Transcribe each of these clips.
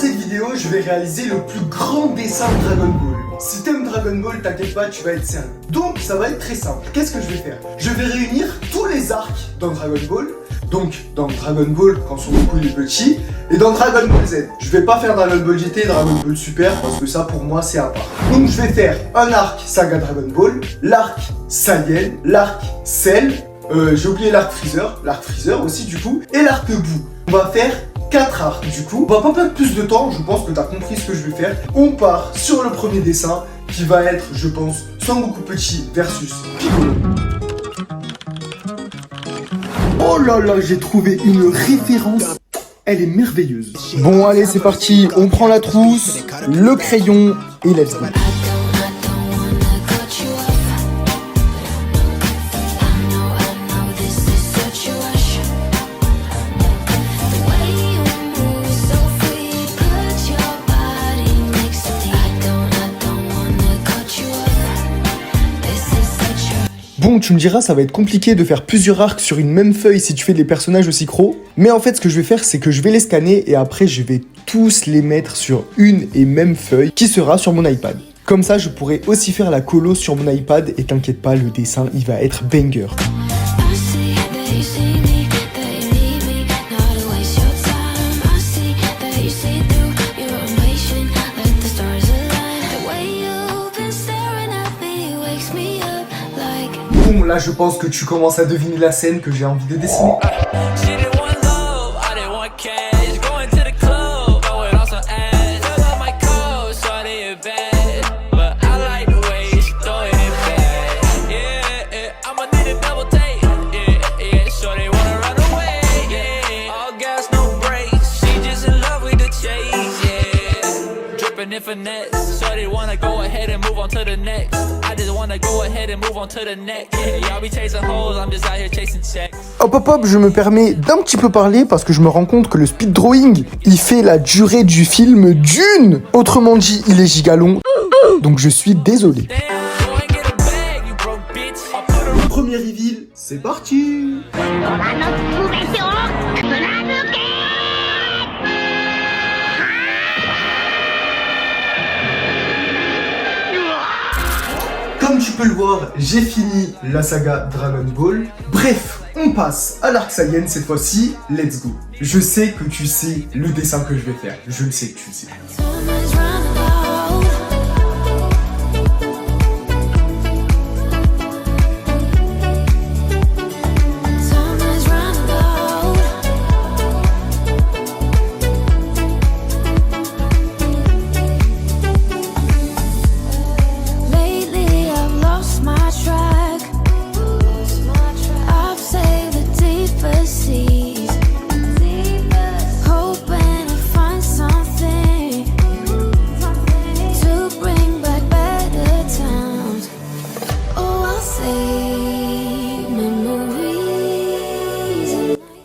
cette vidéo, je vais réaliser le plus grand dessin de Dragon Ball. Si t'aimes Dragon Ball, t'inquiète pas, tu vas être sérieux. Donc ça va être très simple. Qu'est-ce que je vais faire? Je vais réunir tous les arcs dans Dragon Ball. Donc dans Dragon Ball quand Son Goku est petit, et dans Dragon Ball Z. Je vais pas faire Dragon Ball GT et Dragon Ball Super parce que ça pour moi c'est à part. Donc je vais faire un arc saga Dragon Ball, l'arc Saiyan, l'arc Cell, j'ai oublié l'arc Freezer aussi du coup, et l'arc Boo. On va faire 4 arcs du coup. On va pas perdre plus de temps, je pense que t'as compris ce que je vais faire. On part sur le premier dessin qui va être, je pense, Son Goku petit versus Piccolo. Oh là là, j'ai trouvé une référence. Elle est merveilleuse. Bon allez, c'est parti. On prend la trousse, le crayon et let's go. Bon, tu me diras, ça va être compliqué de faire plusieurs arcs sur une même feuille si tu fais des personnages aussi gros. Mais en fait, ce que je vais faire, c'est que je vais les scanner et après, je vais tous les mettre sur une et même feuille qui sera sur mon iPad. Comme ça, je pourrai aussi faire la colo sur mon iPad et t'inquiète pas, le dessin, il va être banger. Bon, là, je pense que tu commences à deviner la scène que j'ai envie de dessiner. Hop hop hop, je me permets d'un petit peu parler parce que je me rends compte que le speed drawing, il fait la durée du film d'une. Autrement dit, il est gigalong, donc je suis désolé. Le premier reveal, c'est parti. Comme tu peux le voir, j'ai fini la saga Dragon Ball. Bref, on passe à l'arc Saiyan cette fois-ci. Let's go. Je sais que tu sais le dessin que je vais faire. Je le sais que tu le sais.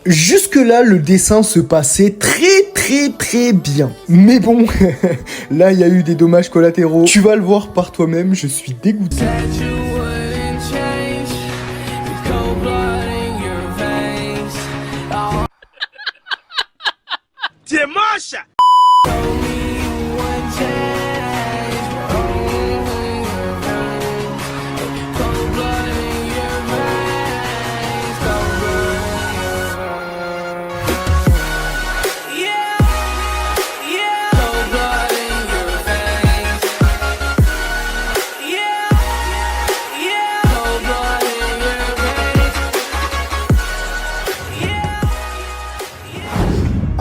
Jusque-là, le dessin se passait très bien. Mais bon, là, il y a eu des dommages collatéraux. Tu vas le voir par toi-même, je suis dégoûté. T'es moche!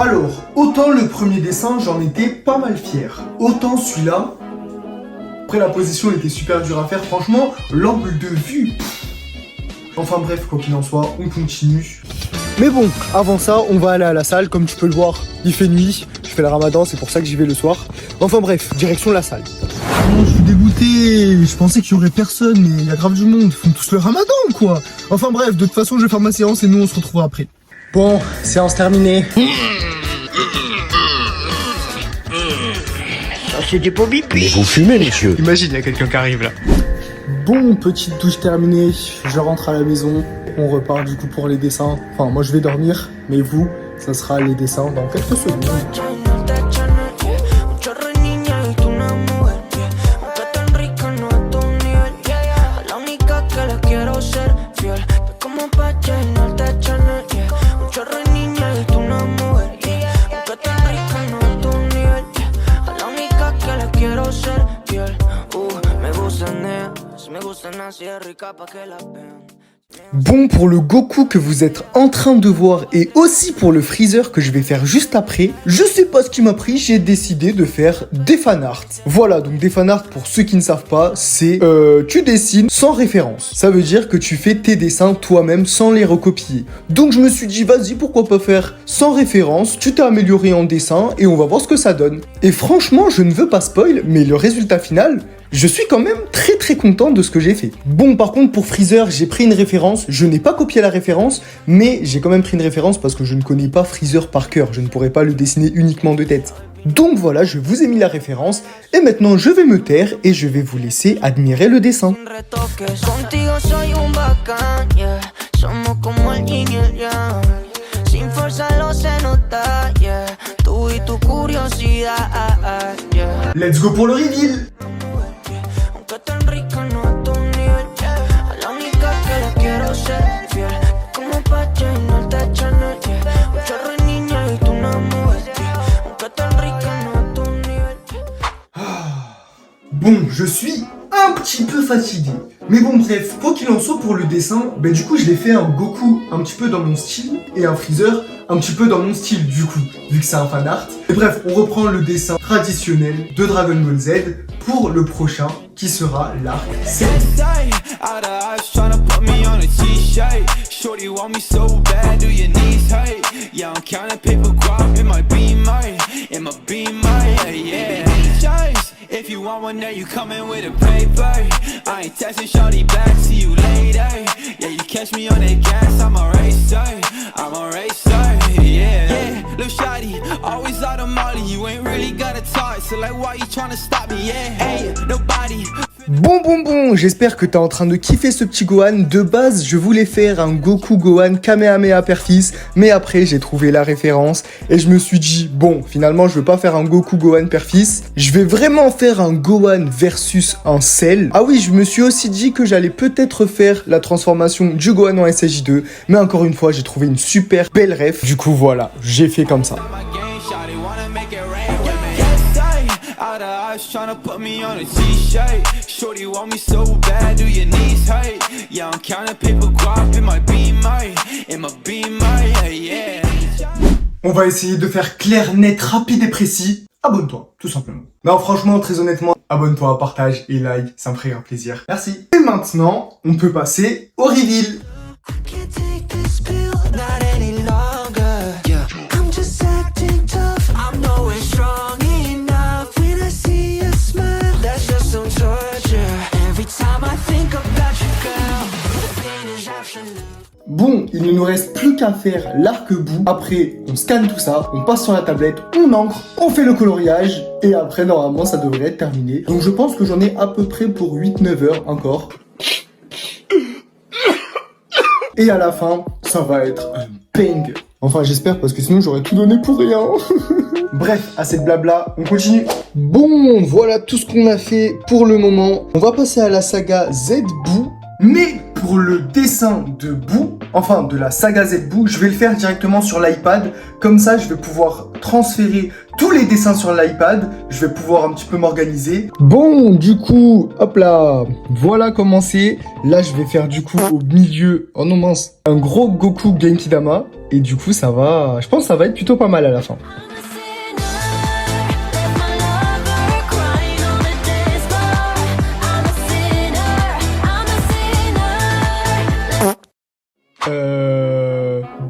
Alors, autant le premier dessin, j'en étais pas mal fier. Autant celui-là, après la position était super dure à faire, franchement, l'angle de vue. Enfin bref, quoi qu'il en soit, on continue. Mais bon, avant ça, on va aller à la salle, comme tu peux le voir, il fait nuit, je fais le ramadan, c'est pour ça que j'y vais le soir. Enfin bref, direction la salle. Non, je suis dégoûté, je pensais qu'il y aurait personne, mais il y a grave du monde, ils font tous le ramadan quoi. Enfin bref, de toute façon, je vais faire ma séance et nous on se retrouvera après. Bon, séance terminée. Ça c'est des pommes. Mais vous fumez, messieurs. Imagine, il y a quelqu'un qui arrive là. Bon, petite douche terminée, je rentre à la maison. On repart du coup pour les dessins. Enfin, moi je vais dormir, mais vous, ça sera les dessins dans quelques secondes. Bon, pour le Goku que vous êtes en train de voir et aussi pour le Freezer que je vais faire juste après, je sais pas ce qui m'a pris, j'ai décidé de faire des fanarts. Voilà, donc des fanarts pour ceux qui ne savent pas, c'est tu dessines sans référence. Ça veut dire que tu fais tes dessins toi-même sans les recopier. Donc je me suis dit, vas-y, pourquoi pas faire sans référence, tu t'es amélioré en dessin et on va voir ce que ça donne. Et franchement, je ne veux pas spoil, mais le résultat final, je suis quand même très content de ce que j'ai fait. Bon, par contre, pour Freezer, j'ai pris une référence. Je n'ai pas copié la référence, mais j'ai quand même pris une référence parce que je ne connais pas Freezer par cœur. Je ne pourrais pas le dessiner uniquement de tête. Donc voilà, je vous ai mis la référence. Et maintenant, je vais me taire et je vais vous laisser admirer le dessin. Let's go pour le reveal. Bon, je suis un petit peu fatigué. Mais bon, bref, quoi qu'il en soit pour le dessin, du coup, je l'ai fait un Goku un petit peu dans mon style et un Freezer un petit peu dans mon style, du coup, vu que c'est un fan art. Et bref, on reprend le dessin traditionnel de Dragon Ball Z pour le prochain qui sera l'arc 7. If you want one, now you coming with a paper. I ain't texting shorty back, see you later. Yeah, you catch me on that gas, I'm a racer, yeah. Lil' shawty, always out of Molly, you ain't really got a talk, so like why you tryna stop me, yeah. Hey, nobody. Bon, j'espère que t'es en train de kiffer ce petit Gohan. De base, je voulais faire un Goku Gohan Kamehameha Père-Fils, mais après j'ai trouvé la référence et je me suis dit, bon, finalement je veux pas faire un Goku Gohan Père-Fils, je vais vraiment faire un Gohan versus un Cell. Ah oui, je me suis aussi dit que j'allais peut-être faire la transformation du Gohan en SSJ2, mais encore une fois, j'ai trouvé une super belle ref. Du coup, voilà, j'ai fait comme ça. Tryna put me on a t-shirt. Shorty want me so bad, do your knees hurt? Yeah, I'm counting paper guap in my beamer, yeah. On va essayer de faire clair, net, rapide et précis. Abonne-toi, tout simplement. Non, franchement, très honnêtement, abonne-toi, partage et like, ça me ferait un plaisir. Merci. Et maintenant, on peut passer au reveal. Bon, il ne nous reste plus qu'à faire l'arc-bout. Après, on scanne tout ça, on passe sur la tablette, on encre, on fait le coloriage. Et après, normalement, ça devrait être terminé. Donc je pense que j'en ai à peu près pour 8-9 heures encore. Et à la fin, ça va être un bang. Enfin, j'espère, parce que sinon, j'aurais tout donné pour rien. Bref, assez de blabla, on continue. Bon, voilà tout ce qu'on a fait pour le moment. On va passer à la saga Z-Boo. Mais pour le dessin de Boo, enfin de la saga Z-Boo, je vais le faire directement sur l'iPad. Comme ça, je vais pouvoir transférer tous les dessins sur l'iPad. Je vais pouvoir un petit peu m'organiser. Bon, du coup, hop là, voilà comment c'est. Là, je vais faire du coup au milieu, oh non mince, un gros Goku Genkidama. Et du coup, ça va, je pense que ça va être plutôt pas mal à la fin.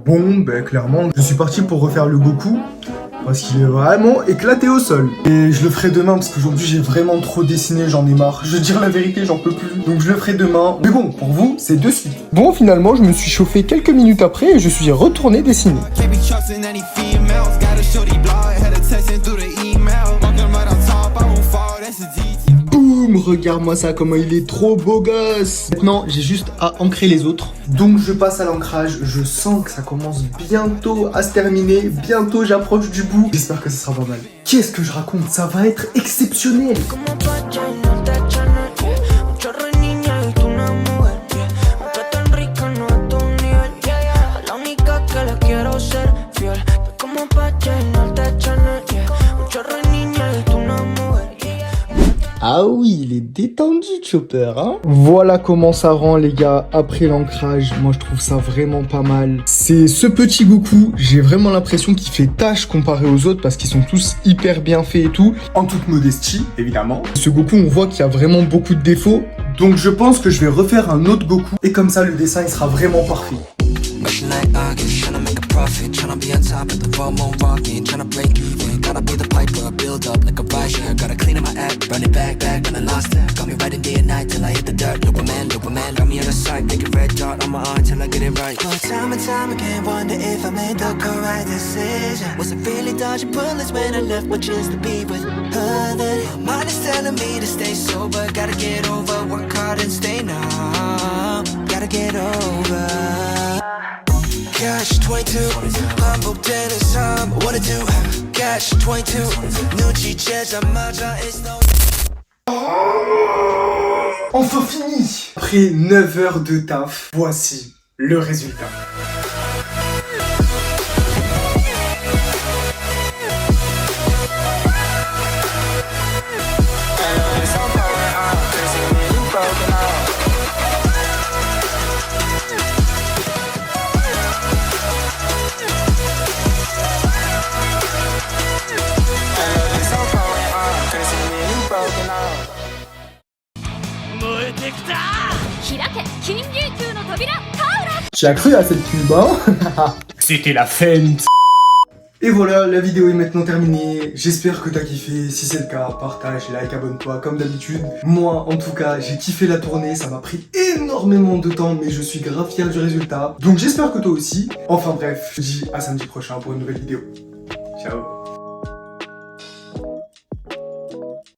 Bon, clairement, je suis parti pour refaire le Goku parce qu'il est vraiment éclaté au sol. Et je le ferai demain parce qu'aujourd'hui j'ai vraiment trop dessiné, j'en ai marre. Je veux dire la vérité, j'en peux plus. Donc je le ferai demain. Mais bon, pour vous, c'est de suite. Bon, finalement, je me suis chauffé quelques minutes après et je suis retourné dessiner. Boum, regarde-moi ça, comment il est trop beau gosse. Maintenant, j'ai juste à ancrer les autres. Donc je passe à l'ancrage, je sens que ça commence bientôt à se terminer. Bientôt j'approche du bout. J'espère que ce sera pas mal. Qu'est-ce que je raconte? Ça va être exceptionnel. Ah oui, il est détendu, Chopper, hein. Voilà comment ça rend, les gars, après l'ancrage. Moi, je trouve ça vraiment pas mal. C'est ce petit Goku, j'ai vraiment l'impression qu'il fait tâche comparé aux autres parce qu'ils sont tous hyper bien faits et tout. En toute modestie, évidemment. Ce Goku, on voit qu'il y a vraiment beaucoup de défauts. Donc, je pense que je vais refaire un autre Goku. Et comme ça, le dessin, il sera vraiment parfait. Rushing like August, tryna make a profit, tryna be on top of the world, more rocking, tryna break even, gotta be the piper, build up like a rideshare, gotta clean up my act, run it back, when I lost it, got me riding day and night till I hit the dirt, loop a man, got me on the side, make a red dot on my arm till I get it right. But time and time again, wonder if I made the correct decision, was it really dodging bullets when I left my chance to be with her then? My mind is telling me to stay sober, gotta get over, work hard and stay numb, gotta get over. Catch 22, 반복되는 삶, what to do? Catch 22, 눈치채자마자 it's no. Enfin fini. Après 9 heures de taf, voici le résultat. Tu as cru à cette pub, hein? C'était la fente. Et voilà, la vidéo est maintenant terminée. J'espère que t'as kiffé. Si c'est le cas, partage, like, abonne-toi comme d'habitude. Moi, en tout cas, j'ai kiffé la tournée. Ça m'a pris énormément de temps, mais je suis grave fier du résultat. Donc j'espère que toi aussi. Enfin bref, je te dis à samedi prochain pour une nouvelle vidéo. Ciao.